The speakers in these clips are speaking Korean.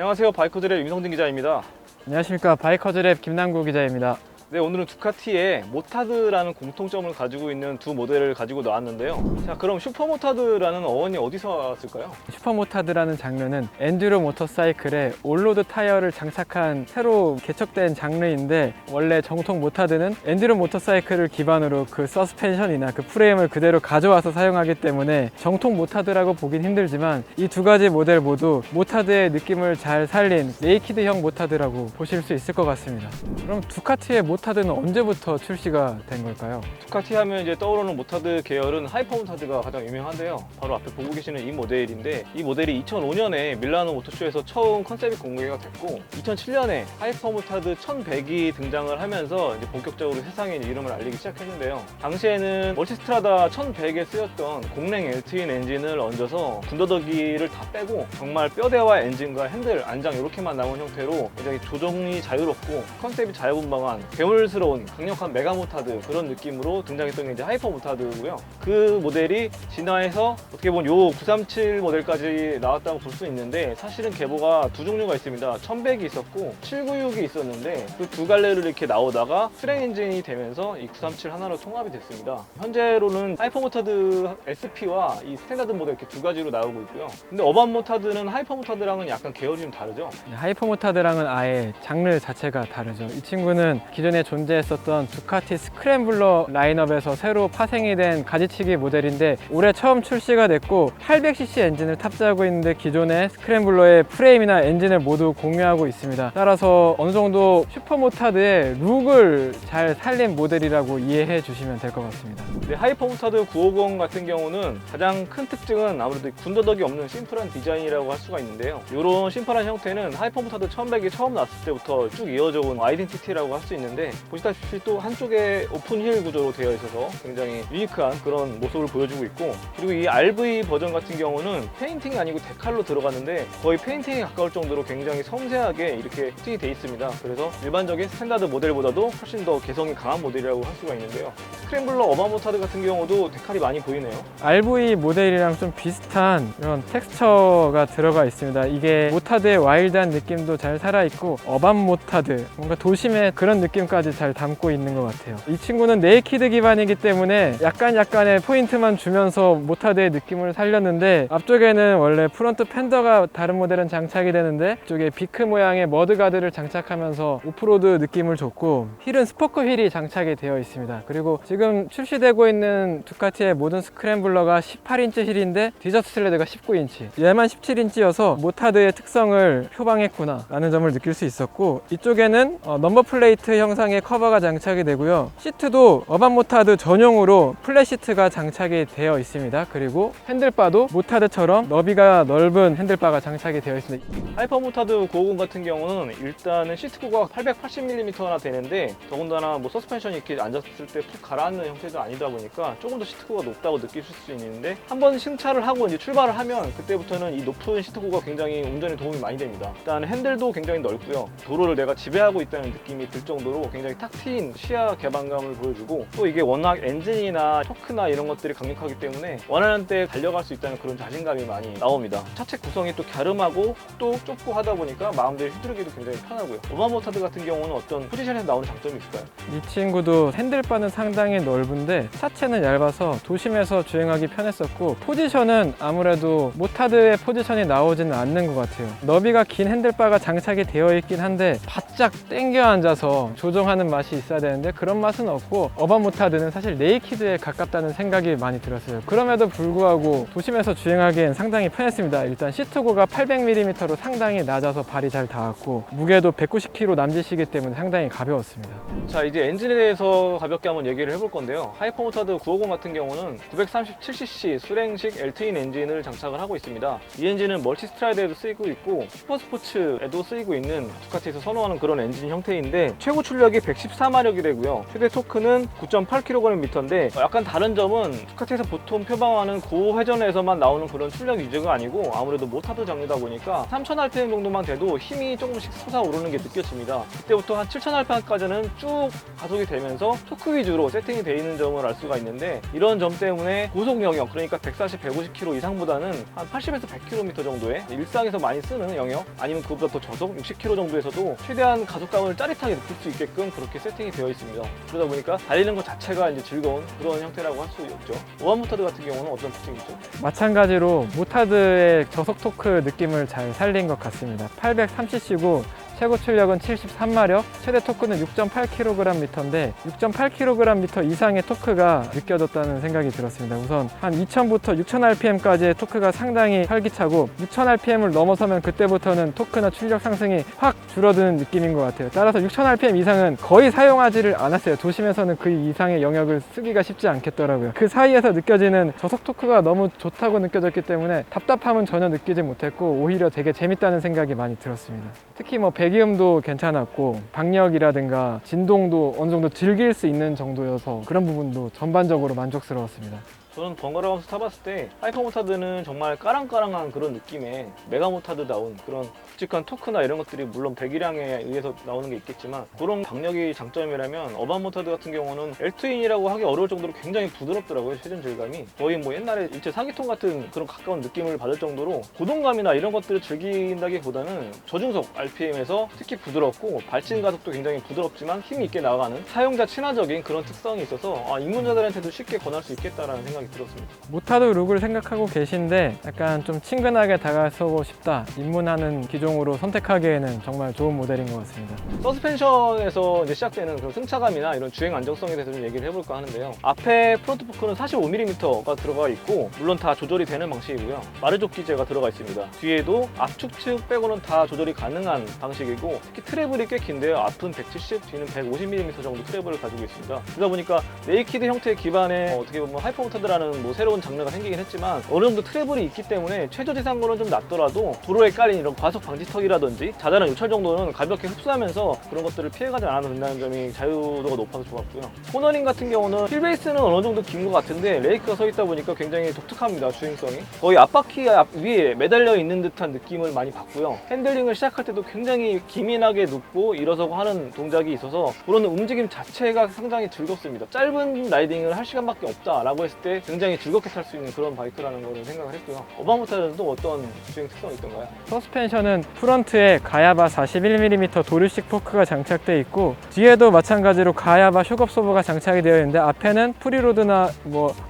안녕하세요. 바이커즈랩 임성진 기자입니다. 안녕하십니까. 바이커즈랩 김남구 기자입니다. 네, 오늘은 두카티의 모타드라는 공통점을 가지고 있는 두 모델을 가지고 나왔는데요. 자, 그럼 슈퍼모타드라는 어원이 어디서 왔을까요? 슈퍼모타드라는 장르는 엔듀로 모터사이클에 올로드 타이어를 장착한 새로 개척된 장르인데, 원래 정통 모타드는 엔듀로 모터사이클을 기반으로 그 서스펜션이나 그 프레임을 그대로 가져와서 사용하기 때문에 정통 모타드라고 보긴 힘들지만, 이 두 가지 모델 모두 모타드의 느낌을 잘 살린 네이키드형 모타드라고 보실 수 있을 것 같습니다. 그럼 두카티의 모타드는 언제부터 출시가 된 걸까요? 두카티 하면 이제 떠오르는 모타드 계열은 하이퍼 모타드가 가장 유명한데요. 바로 앞에 보고 계시는 이 모델인데, 이 모델이 2005년에 밀라노 모터쇼에서 처음 컨셉이 공개가 됐고, 2007년에 하이퍼 모타드 1100이 등장을 하면서 이제 본격적으로 세상에 이름을 알리기 시작했는데요. 당시에는 멀티스트라다 1100에 쓰였던 공랭 L-트윈 엔진을 얹어서 군더더기를 다 빼고 정말 뼈대와 엔진과 핸들, 안장 이렇게만 남은 형태로 굉장히 조정이 자유롭고 컨셉이 자유분방한 괴물스러운 강력한 메가 모타드, 그런 느낌으로 등장했던 게 이제 하이퍼 모타드고요. 그 모델이 진화해서 어떻게 보면 요 937 모델까지 나왔다고 볼 수 있는데, 사실은 계보가 두 종류가 있습니다. 1100이 있었고 796이 있었는데, 그 두 갈래로 이렇게 나오다가 트랙 엔진이 되면서 이 937 하나로 통합이 됐습니다. 현재로는 하이퍼 모타드 SP와 이 스탠다드 모델 이렇게 두 가지로 나오고 있고요. 근데 어반 모타드는 하이퍼 모타드랑은 약간 계열이 좀 다르죠? 하이퍼 모타드랑은 아예 장르 자체가 다르죠. 이 친구는 기존에 존재했었던 두카티 스크램블러 라인업에서 새로 파생이 된 가지치기 모델인데, 올해 처음 출시가 됐고 800cc 엔진을 탑재하고 있는데, 기존의 스크램블러의 프레임이나 엔진을 모두 공유하고 있습니다. 따라서 어느 정도 슈퍼모타드의 룩을 잘 살린 모델이라고 이해해 주시면 될 것 같습니다. 네, 하이퍼 모타드 950 같은 경우는 가장 큰 특징은 아무래도 군더더기 없는 심플한 디자인이라고 할 수가 있는데요. 이런 심플한 형태는 하이퍼 모타드 1100이 처음 나왔을 때부터 쭉 이어져 온 아이덴티티라고 할 수 있는데, 보시다시피 또 한쪽에 오픈 힐 구조로 되어 있어서 굉장히 유니크한 그런 모습을 보여주고 있고, 그리고 이 RV 버전 같은 경우는 페인팅이 아니고 데칼로 들어갔는데 거의 페인팅에 가까울 정도로 굉장히 섬세하게 이렇게 코팅이 되어 있습니다. 그래서 일반적인 스탠다드 모델보다도 훨씬 더 개성이 강한 모델이라고 할 수가 있는데요. 스크램블러 어반 모타드 같은 경우도 데칼이 많이 보이네요. RV 모델이랑 좀 비슷한 이런 텍스처가 들어가 있습니다. 이게 모타드의 와일드한 느낌도 잘 살아있고, 어반 모타드, 뭔가 도심의 그런 느낌까지 잘 담고 있는 것 같아요. 이 친구는 네이키드 기반이기 때문에 약간의 포인트만 주면서 모타드의 느낌을 살렸는데, 앞쪽에는 원래 프론트 팬더가 다른 모델은 장착이 되는데, 이쪽에 비크 모양의 머드가드를 장착하면서 오프로드 느낌을 줬고, 힐은 스포크 휠이 장착이 되어 있습니다. 그리고 지금 출시되고 있는 두카티의 모든 스크램블러가 18인치 힐인데 디저트 슬레드가 19인치, 얘만 17인치여서 모타드의 특성을 표방했구나 라는 점을 느낄 수 있었고, 이쪽에는 넘버 플레이트 형상의 커버가 장착이 되고요. 시트도 어반 모타드 전용으로 플랫 시트가 장착이 되어 있습니다. 그리고 핸들바도 모타드처럼 너비가 넓은 핸들바가 장착이 되어 있습니다. 하이퍼 모타드 950 같은 경우는 일단은 시트고가 880mm나 되는데, 더군다나 뭐 서스펜션이 이렇게 앉았을 때 푹 가라앉는 형태도 아니다 보니까 조금 더 시트고가 높다고 느끼실 수 있는데, 한번 승차를 하고 이제 출발을 하면 그때부터는 이 높은 시트고가 굉장히 운전에 도움이 많이 됩니다. 일단 핸들도 굉장히 넓고요. 도로를 내가 지배하고 있다는 느낌이 들 정도로 굉장히 탁 트인 시야 개방감을 보여주고, 또 이게 워낙 엔진이나 토크나 이런 것들이 강력하기 때문에 원하는 때 달려갈 수 있다는 그런 자신감이 많이 나옵니다. 차체 구성이 또 갸름하고 또 좁고 하다 보니까 마음대로 휘두르기도 굉장히 편하고요. 어반 모타드 같은 경우는 어떤 포지션에서 나오는 장점이 있을까요? 이 친구도 핸들바는 상당히 넓은데 차체는 얇아서 도심에서 주행하기 편했었고, 포지션은 아무래도 모타드의 포지션이 나오지는 않는 것 같아요. 너비가 긴 핸들바가 장착이 되어 있긴 한데 바짝 당겨 앉아서 조정하는 맛이 있어야 되는데 그런 맛은 없고, 어반 모타드는 사실 네이키드에 가깝다는 생각이 많이 들었어요. 그럼에도 불구하고 도심에서 주행하기엔 상당히 편했습니다. 일단 시트고가 800mm로 상당히 낮아서 발이 잘 닿았고, 무게도 190kg 남짓이기 때문에 상당히 가벼웠습니다. 자, 이제 엔진에 대해서 가볍게 한번 얘기를 해볼 건데요. 하이퍼 모타드 950 같은 경우는 937cc 수랭식 L-트윈 엔진을 장착을 하고 있습니다. 이 엔진은 멀티스트라이드에도 쓰이고 있고 슈퍼스포츠에도 쓰이고 있는 두카티에서 선호하는 그런 엔진 형태인데, 최고 출력 출력이 114마력이 되고요. 최대 토크는 9.8kgm인데 약간 다른 점은 스카트에서 보통 표방하는 고회전에서만 나오는 그런 출력 위주가 아니고 아무래도 모타드 장르다 보니까 3000rpm 정도만 돼도 힘이 조금씩 솟아오르는 게 느껴집니다. 그때부터 한 7000rpm까지는 쭉 가속이 되면서 토크 위주로 세팅이 되어 있는 점을 알 수가 있는데, 이런 점 때문에 고속 영역, 그러니까 140, 150km 이상보다는 한 80에서 100km 정도의 일상에서 많이 쓰는 영역, 아니면 그보다 더 저속 60km 정도에서도 최대한 가속감을 짜릿하게 느낄 수 있게끔 그렇게 세팅이 되어 있습니다. 그러다 보니까 달리는 것 자체가 이제 즐거운 그런 형태라고 할 수 있죠. 오반 모타드 같은 경우는 어떤 특징이죠? 마찬가지로 모타드의 저속 토크 느낌을 잘 살린 것 같습니다. 830cc고 최고 출력은 73마력, 최대 토크는 6.8kgm인데 6.8kgm 이상의 토크가 느껴졌다는 생각이 들었습니다. 우선 한 2000부터 6000rpm까지의 토크가 상당히 활기차고 6000rpm을 넘어서면 그때부터는 토크나 출력 상승이 확 줄어드는 느낌인 것 같아요. 따라서 6000rpm 이상은 거의 사용하지를 않았어요. 도심에서는 그 이상의 영역을 쓰기가 쉽지 않겠더라고요. 그 사이에서 느껴지는 저속 토크가 너무 좋다고 느껴졌기 때문에 답답함은 전혀 느끼지 못했고 오히려 되게 재밌다는 생각이 많이 들었습니다. 특히 배기음도 괜찮았고 박력이라든가 진동도 어느 정도 즐길 수 있는 정도여서 그런 부분도 전반적으로 만족스러웠습니다. 저는 번갈아가면서 타봤을 때 하이퍼 모타드는 정말 까랑까랑한 그런 느낌의 메가 모타드다운 그런 굵직한 토크나 이런 것들이 물론 배기량에 의해서 나오는 게 있겠지만 그런 박력이 장점이라면, 어반 모타드 같은 경우는 L2인이라고 하기 어려울 정도로 굉장히 부드럽더라고요. 최전 질감이 거의 옛날에 일체 사기통 같은 그런 가까운 느낌을 받을 정도로 고동감이나 이런 것들을 즐긴다기보다는 저중속 RPM에서 특히 부드럽고 발진 가속도 굉장히 부드럽지만 힘이 있게 나가는 사용자 친화적인 그런 특성이 있어서 입문자들한테도 쉽게 권할 수 있겠다라는 생각이 들었습니다. 모타드 룩을 생각하고 계신데 약간 좀 친근하게 다가서고 싶다, 입문하는 기종으로 선택하기에는 정말 좋은 모델인 것 같습니다. 서스펜션에서 이제 시작되는 그런 승차감이나 이런 주행 안정성에 대해서 좀 얘기를 해볼까 하는데요. 앞에 프론트 포크는 45mm가 들어가 있고 물론 다 조절이 되는 방식이고요. 마르족 기재가 들어가 있습니다. 뒤에도 앞축측 빼고는 다 조절이 가능한 방식이고 특히 트래블이 꽤 긴데요. 앞은 170, 뒤는 150mm 정도 트래블을 가지고 있습니다. 그러다 보니까 네이키드 형태 기반의 어떻게 보면 하이퍼 모타드라는 새로운 장르가 생기긴 했지만 어느 정도 트래블이 있기 때문에 최저지상고는 좀 낮더라도 도로에 깔린 이런 과속 방지턱이라든지 자잘한 요철 정도는 가볍게 흡수하면서 그런 것들을 피해가지 않아도 된다는 점이 자유도가 높아서 좋았고요. 코너링 같은 경우는 휠베이스는 어느 정도 긴 것 같은데 레이크가 서 있다 보니까 굉장히 독특합니다. 주행성이 거의 앞바퀴 위에 매달려 있는 듯한 느낌을 많이 받고요. 핸들링을 시작할 때도 굉장히 기민하게 눕고 일어서고 하는 동작이 있어서 그런 움직임 자체가 상당히 즐겁습니다. 짧은 라이딩을 할 시간밖에 없다라고 했을 때 굉장히 즐겁게 탈 수 있는 그런 바이크라는 걸 생각을 했고요. 어반 모타드는 또 어떤 주행 특성이 있던가요? 서스펜션은 프론트에 가야바 41mm 도류식 포크가 장착되어 있고 뒤에도 마찬가지로 가야바 쇼업소버가 장착이 되어 있는데 앞에는 프리로드나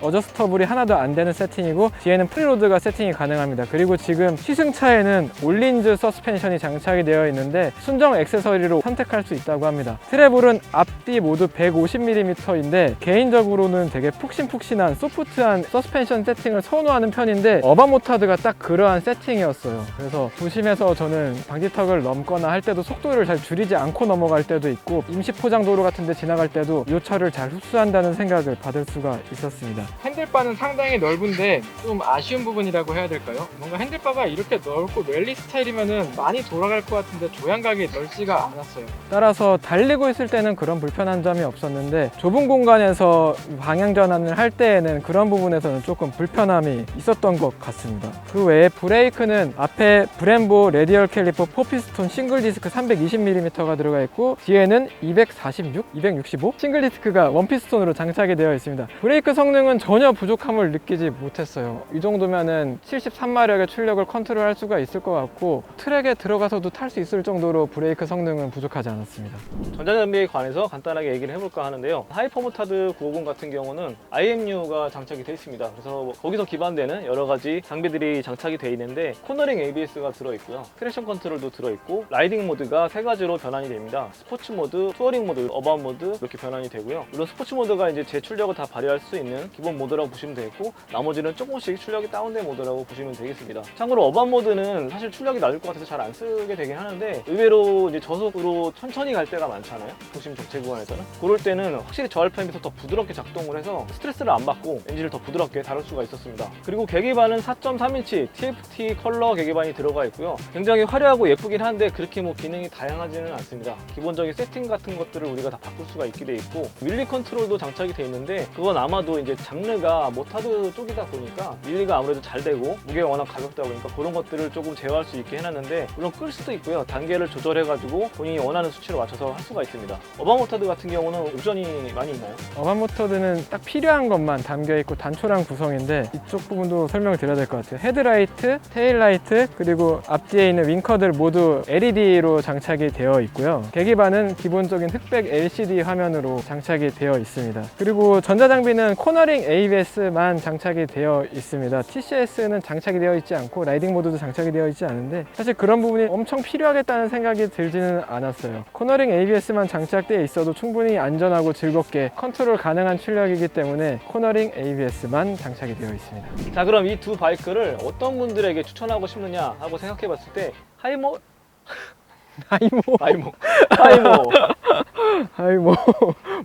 어저스터블이 하나도 안 되는 세팅이고 뒤에는 프리로드가 세팅이 가능합니다. 그리고 지금 시승차에는 올린즈 서스펜션이 장착이 되어 있는데 순정 액세서리로 선택할 수 있다고 합니다. 트래블은 앞뒤 모두 150mm인데 개인적으로는 되게 푹신푹신한 소프트한 서스펜션 세팅을 선호하는 편인데 어반 모타드가 딱 그러한 세팅이었어요. 그래서 도심에서 저는 방지턱을 넘거나 할 때도 속도를 잘 줄이지 않고 넘어갈 때도 있고 임시 포장도로 같은 데 지나갈 때도 요철을 잘 흡수한다는 생각을 받을 수가 있었습니다. 핸들바는 상당히 넓은데 좀 아쉬운 부분이라고 해야 될까요? 뭔가 핸들바가 이렇게 넓고 랠리 스타일이면은 많이 돌아갈 것 같은데 조향각이 넓지가 않았어요. 따라서 달리고 있을 때는 그런 불편한 점이 없었는데 좁은 공간에서 방향 전환을 할 때에는 그런 부분에서는 조금 불편함이 있었던 것 같습니다. 그 외에 브레이크는 앞에 브렘보 레디얼 캘리퍼 4피스톤 싱글 디스크 320mm가 들어가 있고 뒤에는 246, 265 싱글 디스크가 원피스톤으로 장착이 되어 있습니다. 브레이크 성능은 전혀 부족함을 느끼지 못했어요. 이 정도면은 73마력의 출력을 컨트롤할 수가 있을 것 같고 트랙에 들어가서도 탈 수 있을 정도로 브레이크 성능은 부족하지 않았습니다. 전자장비에 관해서 간단하게 얘기를 해볼까 하는데요. 하이퍼 모타드 950 같은 경우는 IMU가 장착이 되어 있습니다. 그래서 거기서 기반되는 여러 가지 장비들이 장착이 되어 있는데 코너링 ABS가 들어있고요. 트랙션 컨트롤도 들어있고 라이딩 모드가 세 가지로 변환이 됩니다. 스포츠 모드, 투어링 모드, 어반 모드 이렇게 변환이 되고요. 물론 스포츠 모드가 이제 제 출력을 다 발휘할 수 있는 기본 모드라고 보시면 되겠고 나머지는 조금씩 출력이 다운된 모드라고 보시면 되겠습니다. 참고로 어반 모드는 사실 출력이 낮을 것 같아서 잘 안 쓰게 되긴 하는데 의외로 이제 저속으로 천천히 갈 때가 많잖아요. 도심 적재 구간에서는 그럴 때는 확실히 저 RPM에서 더 부드럽게 작동을 해서 스트레스를 안 받고 엔진을 더 부드럽게 다룰 수가 있었습니다. 그리고 계기판은 4.3인치 TFT 컬러 계기판이 들어가 있고요. 굉장히 화려하고 예쁘긴 한데 그렇게 뭐 기능이 다양하지는 않습니다. 기본적인 세팅 같은 것들을 우리가 다 바꿀 수가 있게 돼 있고 밀리 컨트롤도 장착이 돼 있는데 그건 아마도 이제 장르가 모타드 쪽이다 보니까 밀리가 아무래도 잘 되고 무게가 워낙 가볍다 보니까 그런 것들을 조금 제어할 수 있게 해놨는데 물론 끌 수도 있고요. 단계를 조절해가지고 본인이 원하는 수치로 맞춰서 할 수가 있습니다. 어반 모타드 같은 경우는 옵션이 많이 있나요? 어반 모터드는 딱 필요한 것만 담겨있고 단촐한 구성인데 이쪽 부분도 설명을 드려야 될 것 같아요. 헤드라이트, 테일라이트, 그리고 앞뒤에 있는 윙커들 모두 LED로 장착이 되어 있고요. 계기판은 기본적인 흑백 LCD 화면으로 장착이 되어 있습니다. 그리고 전자장비는 코너링 ABS만 장착이 되어 있습니다. TCS는 장착이 되어 있지 않고 라이딩 모드도 장착이 되어 있지 않은데 사실 그런 부분이 엄청 필요하겠다는 생각이 들지는 않았어요. 코너링 ABS만 장착되어 있어도 충분히 안전하고 즐겁게 컨트롤 가능한 출력이기 때문에 코너링 ABS만 장착이 되어 있습니다. 자, 그럼 이 두 바이크를 어떤 분들에게 추천하고 싶느냐 하고 생각해 봤을 때 하이모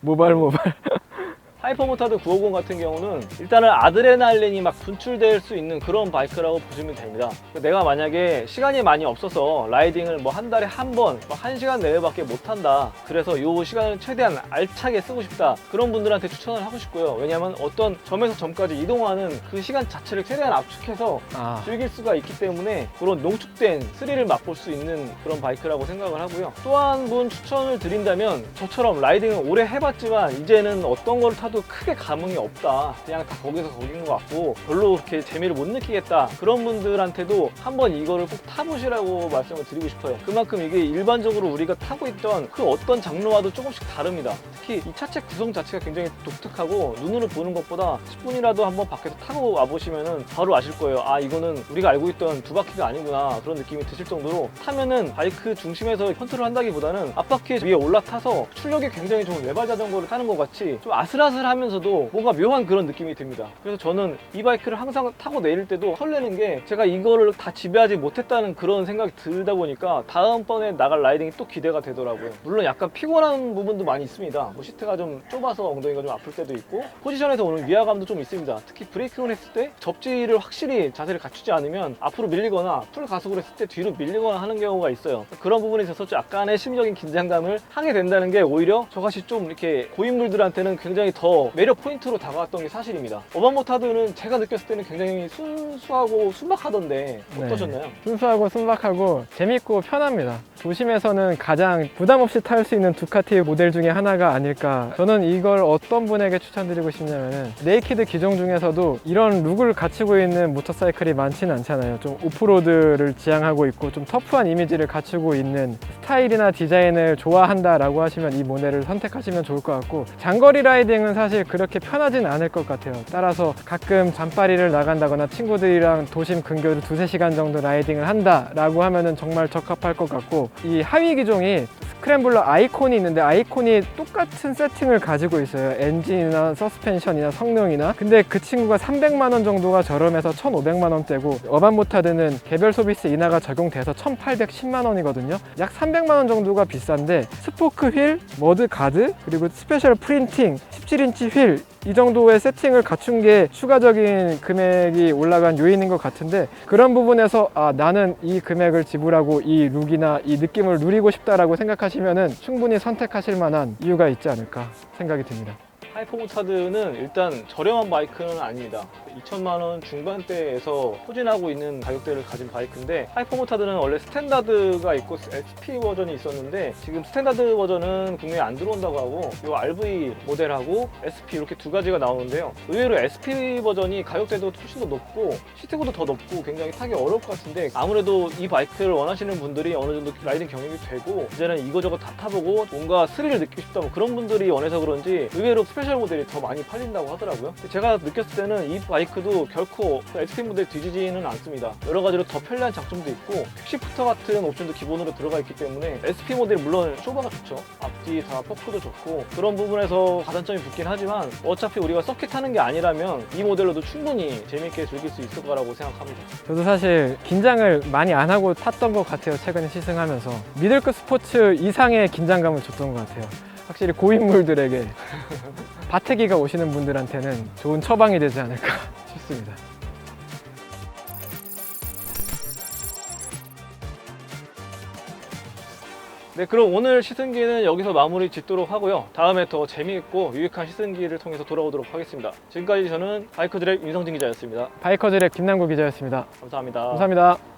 모발 하이퍼모타드 950 같은 경우는 일단은 아드레날린이 막 분출될 수 있는 그런 바이크라고 보시면 됩니다. 내가 만약에 시간이 많이 없어서 라이딩을 뭐 한 달에 한 번, 1시간 내외밖에 못 한다. 그래서 이 시간을 최대한 알차게 쓰고 싶다. 그런 분들한테 추천을 하고 싶고요. 왜냐하면 어떤 점에서 점까지 이동하는 그 시간 자체를 최대한 압축해서 즐길 수가 있기 때문에 그런 농축된 스릴을 맛볼 수 있는 그런 바이크라고 생각을 하고요. 또 한 분 추천을 드린다면 저처럼 라이딩을 오래 해봤지만 이제는 어떤 걸 타도 크게 감흥이 없다. 그냥 다 거기서 거긴 것 같고 별로 그렇게 재미를 못 느끼겠다. 그런 분들한테도 한번 이거를 꼭 타보시라고 말씀을 드리고 싶어요. 그만큼 이게 일반적으로 우리가 타고 있던 그 어떤 장르와도 조금씩 다릅니다. 특히 이 차체 구성 자체가 굉장히 독특하고 눈으로 보는 것보다 10분이라도 한번 밖에서 타고 와보시면은 바로 아실 거예요. 아, 이거는 우리가 알고 있던 두 바퀴가 아니구나. 그런 느낌이 드실 정도로 타면은 바이크 중심에서 컨트롤 한다기보다는 앞바퀴 위에 올라타서 출력이 굉장히 좋은 외발 자전거를 타는 것 같이 좀 아슬아슬하면서도 뭔가 묘한 그런 느낌이 듭니다. 그래서 저는 이 바이크를 항상 타고 내릴 때도 설레는 게 제가 이거를 다 지배하지 못했다는 그런 생각이 들다 보니까 다음번에 나갈 라이딩이 또 기대가 되더라고요. 물론 약간 피곤한 부분도 많이 있습니다. 뭐 시트가 좀 좁아서 엉덩이가 좀 아플 때도 있고 포지션에서 오는 위화감도 좀 있습니다. 특히 브레이킹을 했을 때 접지를 확실히 자세를 갖추지 않으면 앞으로 밀리거나 풀 가속을 했을 때 뒤로 밀리거나 하는 경우가 있어요. 그런 부분에 있어서 약간의 심리적인 긴장감을 하게 된다는 게 오히려 저같이 좀 이렇게 고인물들한테는 굉장히 더 매력 포인트로 다가왔던 게 사실입니다. 어반 모타드는 제가 느꼈을 때는 굉장히 순수하고 순박하던데 어떠셨나요? 네. 순수하고 순박하고 재밌고 편합니다. 도심에서는 가장 부담 없이 탈 수 있는 두카티 모델 중에 하나가 아닐까. 저는 이걸 어떤 분에게 추천드리고 싶냐면은 네이키드 기종 중에서도 이런 룩을 갖추고 있는 모터사이클이 많지는 않잖아요. 좀 오프로드를 지향하고 있고 좀 터프한 이미지를 갖추고 있는 스타일이나 디자인을 좋아한다라고 하시면 이 모델을 선택하시면 좋을 것 같고, 장거리 라이딩은 사실 그렇게 편하진 않을 것 같아요. 따라서 가끔 잠바리를 나간다거나 친구들이랑 도심 근교를 2-3시간 정도 라이딩을 한다라고 하면은 정말 적합할 것 같고, 이 하위 기종이 스크램블러 아이콘이 있는데 아이콘이 똑같은 세팅을 가지고 있어요. 엔진이나 서스펜션이나 성능이나. 근데 그 친구가 300만 원 정도가 저렴해서 1,500만 원대고 어반 모타드는 개별 소비세 인하가 적용돼서 1,810만 원이거든요. 약 300만 원 정도가 비싼데 스포크 휠, 머드 가드, 그리고 스페셜 프린팅, 17인치 휠, 이 정도의 세팅을 갖춘 게 추가적인 금액이 올라간 요인인 것 같은데, 그런 부분에서 나는 이 금액을 지불하고 이 룩이나 이 느낌을 누리고 싶다라고 생각하시면은 충분히 선택하실 만한 이유가 있지 않을까 생각이 듭니다. 하이퍼모타드는 일단 저렴한 바이크는 아닙니다. 2천만 원 중반대에서 포진하고 있는 가격대를 가진 바이크인데, 하이퍼모타드는 원래 스탠다드가 있고 SP 버전이 있었는데 지금 스탠다드 버전은 국내에 안 들어온다고 하고 이 RV 모델하고 SP 이렇게 두 가지가 나오는데요. 의외로 SP 버전이 가격대도 훨씬 더 높고 시트고도 더 높고 굉장히 타기 어려울 것 같은데, 아무래도 이 바이크를 원하시는 분들이 어느 정도 라이딩 경력이 되고 이제는 이거저거 다 타보고 뭔가 스릴을 느끼고 싶다 뭐 그런 분들이 원해서 그런지 의외로 스페셜 모델이 더 많이 팔린다고 하더라고요. 제가 느꼈을 때는 이 바이크도 결코 SP 모델 뒤지지는 않습니다. 여러 가지로 더 편리한 장점도 있고 퀵시프터 같은 옵션도 기본으로 들어가 있기 때문에 SP 모델 물론 쇼바가 좋죠. 앞뒤 다 포크도 좋고 그런 부분에서 가산점이 붙긴 하지만 어차피 우리가 서킷 타는 게 아니라면 이 모델로도 충분히 재밌게 즐길 수 있을 거라고 생각합니다. 저도 사실 긴장을 많이 안 하고 탔던 것 같아요. 최근에 시승하면서 미들급 스포츠 이상의 긴장감을 줬던 것 같아요. 확실히 고인물들에게 바태기가 오시는 분들한테는 좋은 처방이 되지 않을까 싶습니다. 네, 그럼 오늘 시승기는 여기서 마무리 짓도록 하고요. 다음에 더 재미있고 유익한 시승기를 통해서 돌아오도록 하겠습니다. 지금까지 저는 바이커드랩 윤성진 기자였습니다. 바이커즈랩 김남구 기자였습니다. 감사합니다. 감사합니다.